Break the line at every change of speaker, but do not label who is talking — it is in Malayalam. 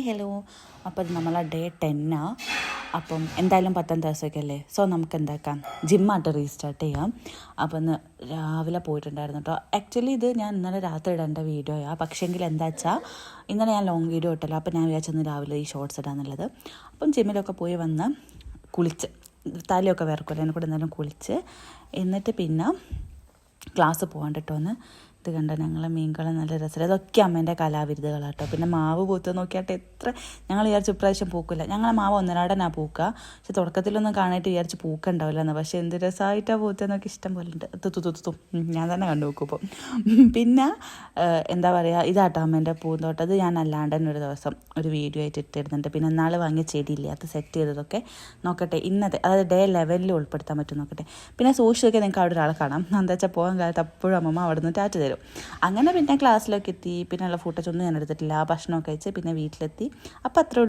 ഹലോ. അപ്പോൾ ഇത് നമ്മളെ ഡേ 10 അപ്പം എന്തായാലും 10ാം ദിവസമൊക്കെ അല്ലേ. സോ നമുക്ക് എന്താക്കാം, ജിമ്മായിട്ട് റീസ്റ്റാർട്ട് ചെയ്യാം. അപ്പോൾ ഇന്ന് രാവിലെ പോയിട്ടുണ്ടായിരുന്നു കേട്ടോ. ആക്ച്വലി ഇത് ഞാൻ ഇന്നലെ രാത്രി ഇടേണ്ട വീഡിയോയാണ്. പക്ഷേങ്കിൽ എന്താ വെച്ചാൽ ഇന്നലെ ഞാൻ ലോങ് വീഡിയോ ഇട്ടല്ലോ. അപ്പോൾ ഞാൻ വിചാരിച്ചൊന്ന് രാവിലെ ഈ ഷോർട്സ് ഇടാന്നുള്ളത്. അപ്പം ജിമ്മിലൊക്കെ പോയി വന്ന് കുളിച്ച് തലയൊക്കെ വിറക്കുമല്ലോ, അതിനെ കൂടെ എന്തായാലും കുളിച്ച് എന്നിട്ട് പിന്നെ ക്ലാസ് പോകാണ്ടിട്ടോ. ഒന്ന് ഇത് കണ്ട ഞങ്ങളെ മീൻകളം നല്ല രസമില്ല. അതൊക്കെ അമ്മേൻ്റെ കലാവിരുദ്ധകളാട്ടോ. പിന്നെ മാവ് പൂത്ത് നോക്കിയാട്ടെ എത്ര ഞങ്ങൾ വിചാരിച്ചു ഇപ്രാവശ്യം പൂക്കില്ല. ഞങ്ങളെ മാവ് ഒന്നരാടനാണ് പൂക്കുക. പക്ഷെ തുടക്കത്തിലൊന്നും കാണാനായിട്ട് വിചാരിച്ച് പൂക്കുണ്ടാവില്ല എന്ന്. പക്ഷേ എന്ത് രസമായിട്ടാണ് പൂത്തതെന്നൊക്കെ ഇഷ്ടം പോലെ ഉണ്ട്. തുത്തുത്തുത്തും ഞാൻ തന്നെ കണ്ടു നോക്കും ഇപ്പോൾ. പിന്നെ എന്താ പറയുക, ഇതാട്ടോ അമ്മേൻ്റെ പൂന്തോട്ടം. അത് ഞാൻ അല്ലാണ്ട് തന്നെ ഒരു ദിവസം ഒരു വീഡിയോ ആയിട്ട് ഇട്ടിരുന്നുണ്ട്. പിന്നെ നാൾ വാങ്ങിയ ചെടിയില്ലേ, അത് സെറ്റ് ചെയ്തതൊക്കെ നോക്കട്ടെ. ഇന്നത്തെ അതായത് ഡേ 11 ഉൾപ്പെടുത്താൻ പറ്റും നോക്കട്ടെ. പിന്നെ സൂക്ഷിച്ചൊക്കെ നിങ്ങൾക്ക് അവിടെ ഒരാളെ കാണാം. എന്താ വെച്ചാൽ പോകാൻ കാലത്ത് അപ്പോഴും അമ്മമ്മ അവിടെ നിന്ന് ടാറ്റ് തരും. അങ്ങനെ പിന്നെ ക്ലാസ്സിലൊക്കെ എത്തി. പിന്നെ ഉള്ള ഫുട്ടേജ് ഒന്നും ഞാൻ എടുത്തിട്ടില്ല. ഭക്ഷണമൊക്കെ കഴിച്ച് പിന്നെ വീട്ടിലെത്തി. അപ്പോൾ അത്ര